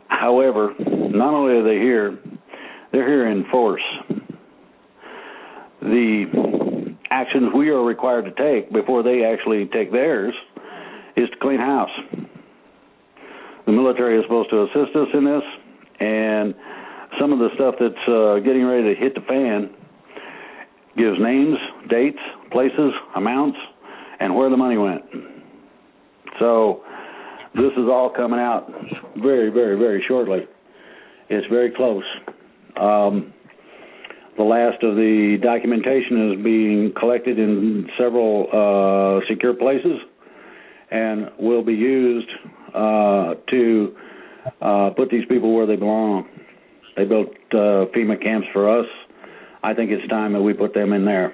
However, not only are they here, they're here in force. The actions we are required to take before they actually take theirs is to clean house. The military is supposed to assist us in this, and some of the stuff that's getting ready to hit the fan gives names, dates, places, amounts, and where the money went. So this is all coming out very, very, very shortly. It's very close. The last of the documentation is being collected in several secure places and will be used to put these people where they belong. They built FEMA camps for us. I think it's time that we put them in there.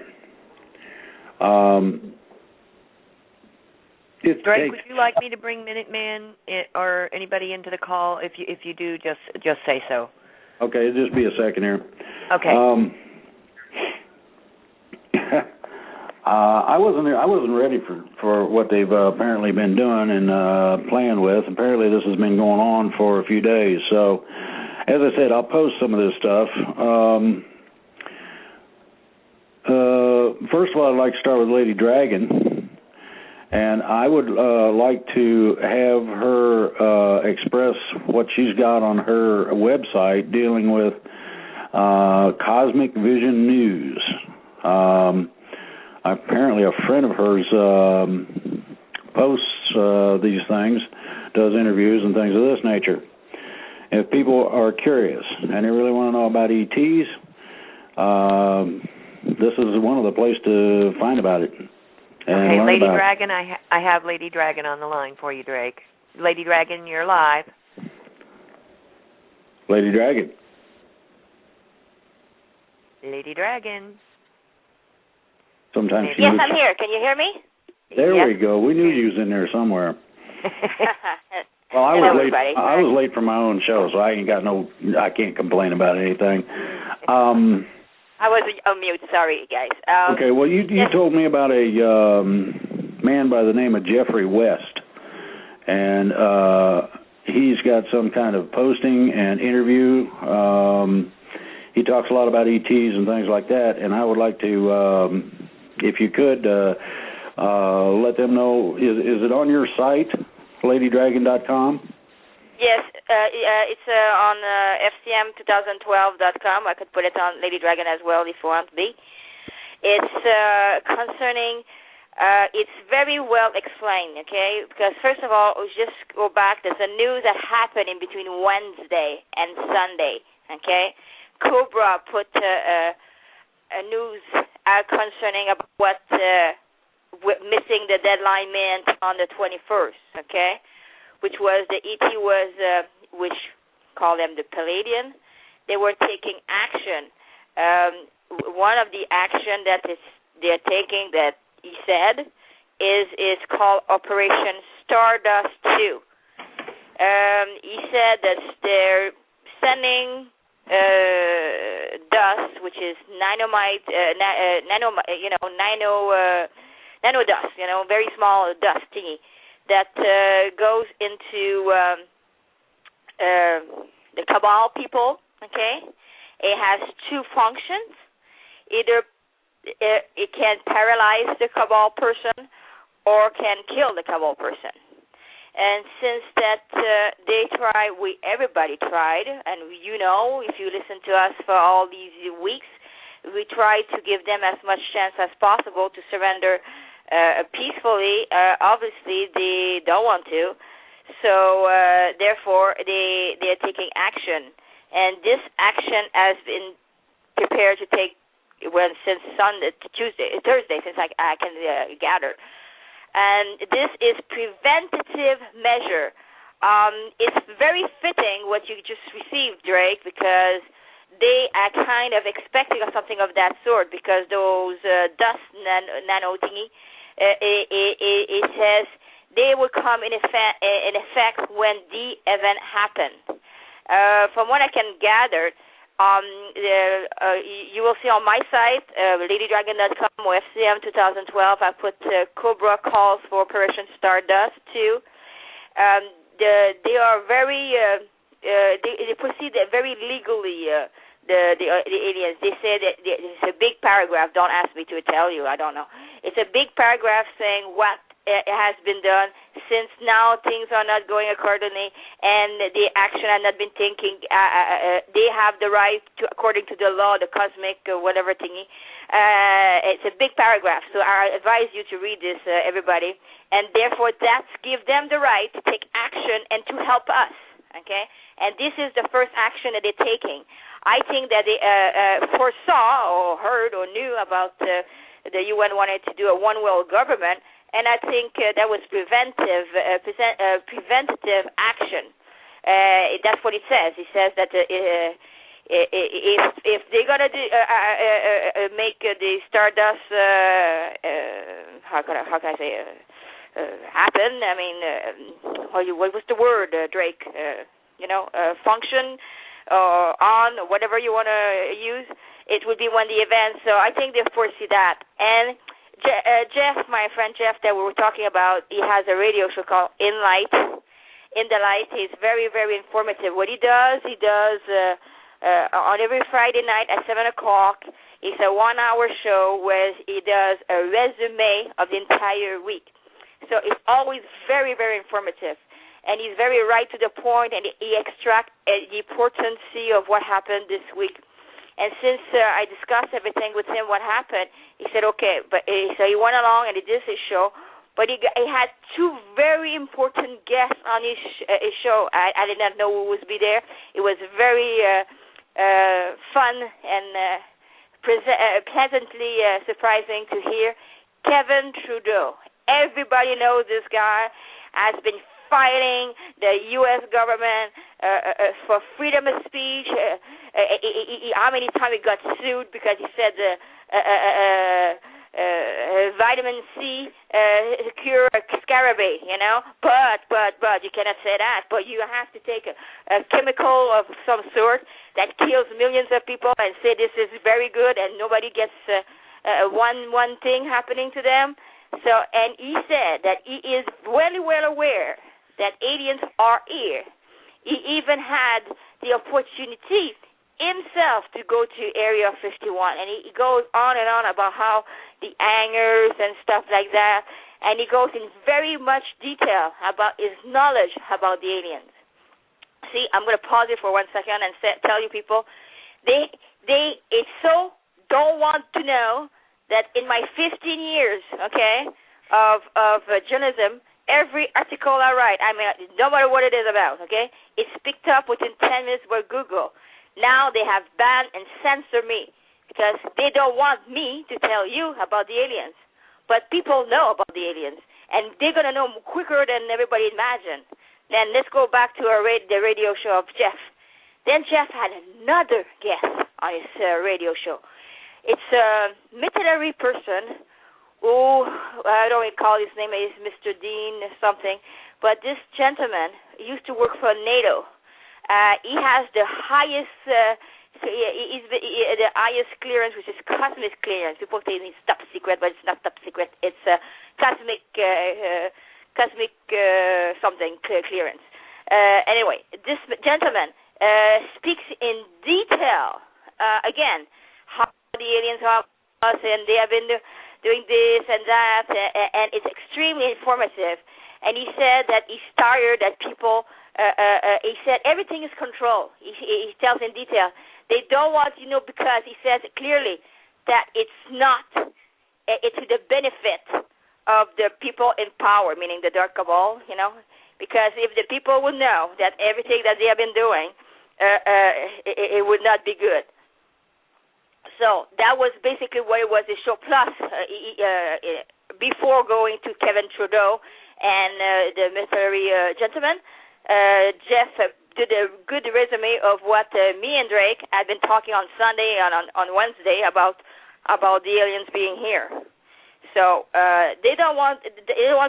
Drake, would you like me to bring Minuteman or anybody into the call? If you do, just say so. Okay, just be a second here. Okay. I wasn't ready for what they've apparently been doing and playing with. Apparently, this has been going on for a few days. So, as I said, I'll post some of this stuff. First of all, I'd like to start with Lady Dragon, and I would like to have her express what she's got on her website dealing with Cosmic Vision News. Apparently, a friend of hers posts these things, does interviews and things of this nature. If people are curious and they really want to know about ETs, this is one of the places to find about it. And okay, Lady about Dragon, I have Lady Dragon on the line for you, Drake. Lady Dragon, you're live. Lady Dragon. Lady Dragon. Sometimes yes, I'm here. Can you hear me? There yep. we go. We knew you was in there somewhere. Well, I was late. I was late for my own show, so I can't complain about anything. I was on mute. Sorry, guys. Okay. Well, you told me about a man by the name of Jeffrey West, and he's got some kind of posting and interview. He talks a lot about ETs and things like that, and I would like to, if you could, let them know. Is it on your site, LadyDragon.com? Yes, it's on FCM2012.com. I could put it on Lady Dragon as well if you want to be. It's concerning, it's very well explained, okay? Because first of all, we'll just go back. There's a news that happened in between Wednesday and Sunday, okay? Cobra put a news out concerning about what missing the deadline meant on the 21st, okay? Which was the ET was, which call them the Palladian. They were taking action. One of the action that they're taking, that he said, is called Operation Stardust 2. He said that they're sending dust, which is nanodust, very small dust thingy, that goes into the cabal people, okay? It has two functions. Either it can paralyze the cabal person or can kill the cabal person. And since that everybody tried, and if you listen to us for all these weeks, we tried to give them as much chance as possible to surrender peacefully. Obviously, they don't want to, so therefore they're taking action. And this action has been prepared to take since Thursday, since I can gather. And this is preventative measure. It's very fitting what you just received, Drake, because they are kind of expecting something of that sort, because those dust nano thingy, it says they will come in effect when the event happened. From what I can gather, you will see on my site, LadyDragon.com or FCM 2012, I put Cobra calls for Operation Stardust 2. they are very they proceed very legally. The aliens. They say that it's a big paragraph. Don't ask me to tell you. I don't know. It's a big paragraph saying what has been done since now things are not going accordingly and the action has not been taken. They have the right to, according to the law, the cosmic whatever thingy. It's a big paragraph. So I advise you to read this, everybody. And therefore, that gives them the right to take action and to help us. Okay? And this is the first action that they're taking. I think that they foresaw or heard or knew about the UN wanted to do a one-world government, and I think that was preventative action. That's what it says. It says that if they're gonna make the Stardust, how can I say happen? I mean, what was the word, Drake? Function. On or whatever you want to use, it would be one of the events. So I think they foresee that. And Jeff, my friend Jeff that we were talking about, he has a radio show called In the Light. He's very, very informative. What he does on every Friday night at 7 o'clock, it's a 1-hour show where he does a resume of the entire week. So it's always very, very informative. And he's very right to the point, and he extracts the importance of what happened this week. And since I discussed everything with him, what happened, he said, okay. So he went along and he did his show, but he had two very important guests on his show. I did not know who would be there. It was very fun and pleasantly surprising to hear. Kevin Trudeau. Everybody knows this guy has been fighting the U.S. government for freedom of speech. How many times he got sued because he said vitamin C cure scarabée, But you cannot say that. But you have to take a chemical of some sort that kills millions of people and say this is very good and nobody gets one thing happening to them. So, and he said that he is well aware that aliens are here. He even had the opportunity himself to go to Area 51, and he goes on and on about how the hangars and stuff like that, and he goes in very much detail about his knowledge about the aliens. See, I'm going to pause it for 1 second and tell you people, they so don't want to know that in my 15 years, okay, of journalism, every article I write, I mean, no matter what it is about, okay, it's picked up within 10 minutes by Google. Now they have banned and censored me because they don't want me to tell you about the aliens. But people know about the aliens, and they're going to know quicker than everybody imagined. Then let's go back to the radio show of Jeff. Then Jeff had another guest on his radio show. It's a military person who, I don't recall his name, is Mr. Dean or something, but this gentleman used to work for NATO. He has the highest, the highest clearance, which is cosmic clearance. People say it's top secret, but it's not top secret. It's cosmic something clearance. Anyway, this gentleman speaks in detail, again, how the aliens are us, and they have been doing this and that, and it's extremely informative. And he said that he's tired that people, he said everything is controlled. He tells in detail. They don't want, because he says clearly that it's not, it's to the benefit of the people in power, meaning the dark cabal, because if the people would know that everything that they have been doing, it would not be good. So that was basically what it was, the show. Plus, before going to Kevin Trudeau and the military gentleman, Jeff did a good resume of what me and Drake had been talking on Sunday and on Wednesday about the aliens being here. So they don't want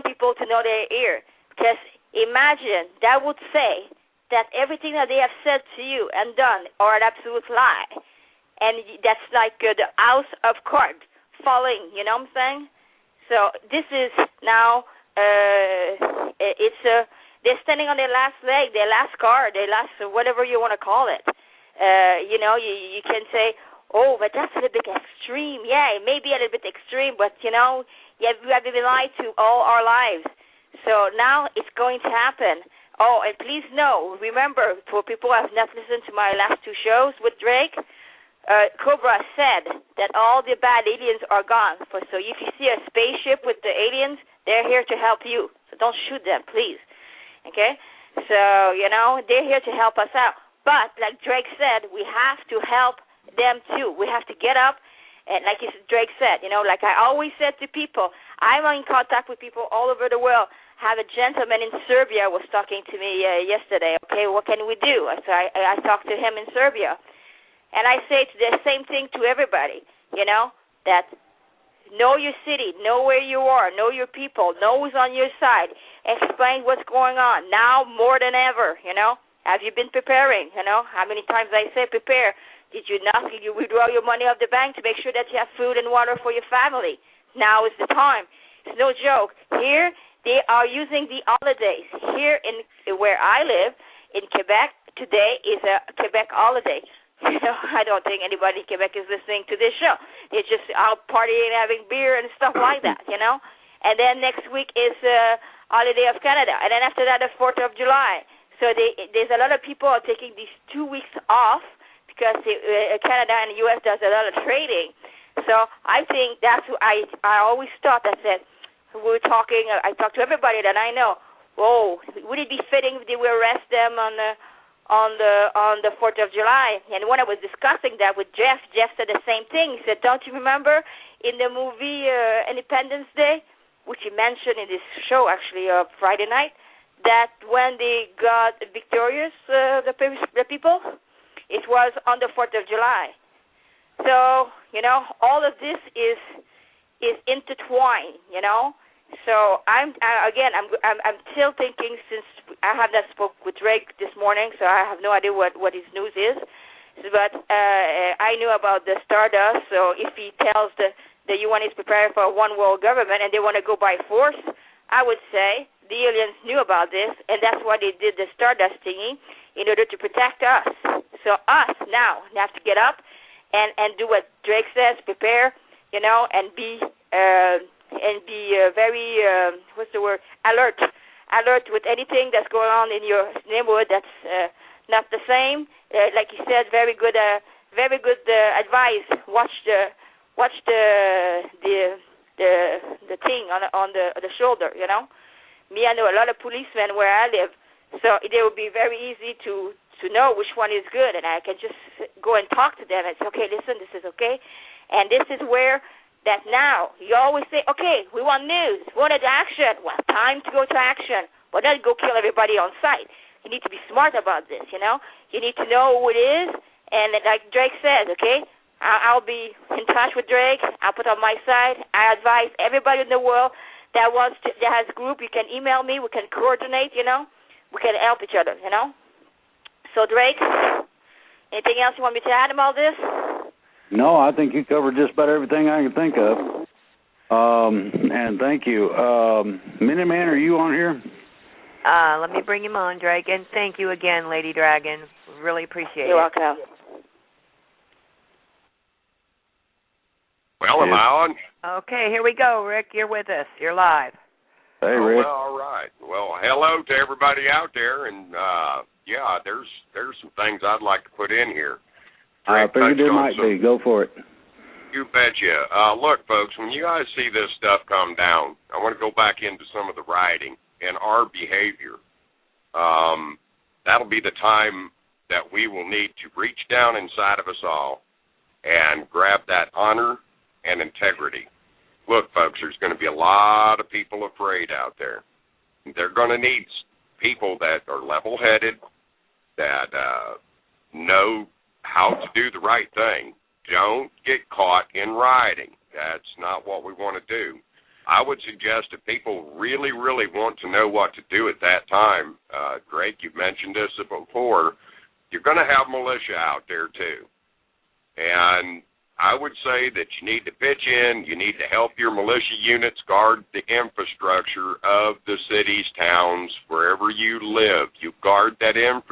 people to know they're here, because imagine that would say that everything that they have said to you and done are an absolute lie. And that's like the house of cards falling, you know what I'm saying? So this is now, They're standing on their last leg, their last card, their last whatever you want to call it. You know, you can say, oh, but that's a little bit extreme. Yeah, it may be a little bit extreme, but, you know, we have been lied to all our lives. So now it's going to happen. Oh, and please know, remember, for people who have not listened to my last 2 shows with Drake, Cobra said that all the bad aliens are gone. So if you see a spaceship with the aliens, they're here to help you. So don't shoot them, please. Okay? So, you know, they're here to help us out. But, like Drake said, we have to help them too. We have to get up, and like Drake said, you know, like I always said to people, I'm in contact with people all over the world. Have a gentleman in Serbia was talking to me yesterday. Okay, what can we do? So I talked to him in Serbia. And I say the same thing to everybody, you know, that know your city, know where you are, know your people, know who's on your side, explain what's going on, now more than ever, you know. Have you been preparing, you know? How many times I say prepare? Did you not? Did you withdraw your money off the bank to make sure that you have food and water for your family? Now is the time. It's no joke. Here, they are using the holidays. Here in where I live, in Quebec, today is a Quebec holiday. You know, I don't think anybody in Quebec is listening to this show. They're just out partying, having beer and stuff like that, you know. And then next week is holiday of Canada. And then after that, the 4th of July. So there's a lot of people are taking these 2 weeks off because Canada and the U.S. does a lot of trading. So I think that's what I always thought. I said, we were talking, I talked to everybody that I know. Whoa, would it be fitting if they would arrest them on the 4th of July? And when I was discussing that with Jeff said the same thing. He said, don't you remember in the movie Independence Day, which he mentioned in this show actually Friday night, that when they got victorious, the people, it was on the 4th of July. So, you know, all of this is intertwined, you know. So I'm still thinking, since I have not spoke with Drake this morning, so I have no idea what his news is. But I knew about the Stardust. So if he tells the UN is preparing for a one world government and they want to go by force, I would say the aliens knew about this, and that's why they did the Stardust thingy in order to protect us. So us now have to get up and do what Drake says, prepare, you know, and be very what's the word? Alert with anything that's going on in your neighborhood that's not the same. Like you said, very good advice. Watch the thing on the shoulder, you know. Me, I know a lot of policemen where I live, so it will be very easy to know which one is good, and I can just go and talk to them and say, okay, listen, this is okay, and this is where that now you always say, okay, we want news, we want action. Well, time to go to action, but not go kill everybody on sight. You need to be smart about this, you know. You need to know who it is, and like Drake says, okay, I'll be in touch with Drake. I'll put on my side. I advise everybody in the world that has a group. You can email me. We can coordinate, you know. We can help each other, you know. So, Drake, anything else you want me to add about this? No, I think you covered just about everything I can think of. And thank you. Minuteman, are you on here? Let me bring him on, Drake. And thank you again, Lady Dragon. Really appreciate it. You're welcome. Well, am I on? Okay, here we go, Rick. You're with us. You're live. Hey, Rick. Well, all right. Well, hello to everybody out there, and yeah, there's some things I'd like to put in here. I figured there might be. Go for it. You betcha. Look, folks, when you guys see this stuff come down, I want to go back into some of the writing and our behavior. That'll be the time that we will need to reach down inside of us all and grab that honor and integrity. Look, folks, there's going to be a lot of people afraid out there. They're going to need people that are level-headed, that know how to do the right thing. Don't get caught in rioting. That's not what we want to do. I would suggest if people really, really want to know what to do at that time, Drake, you've mentioned this before, you're going to have militia out there too. And I would say that you need to pitch in. You need to help your militia units guard the infrastructure of the cities, towns, wherever you live. You guard that infrastructure.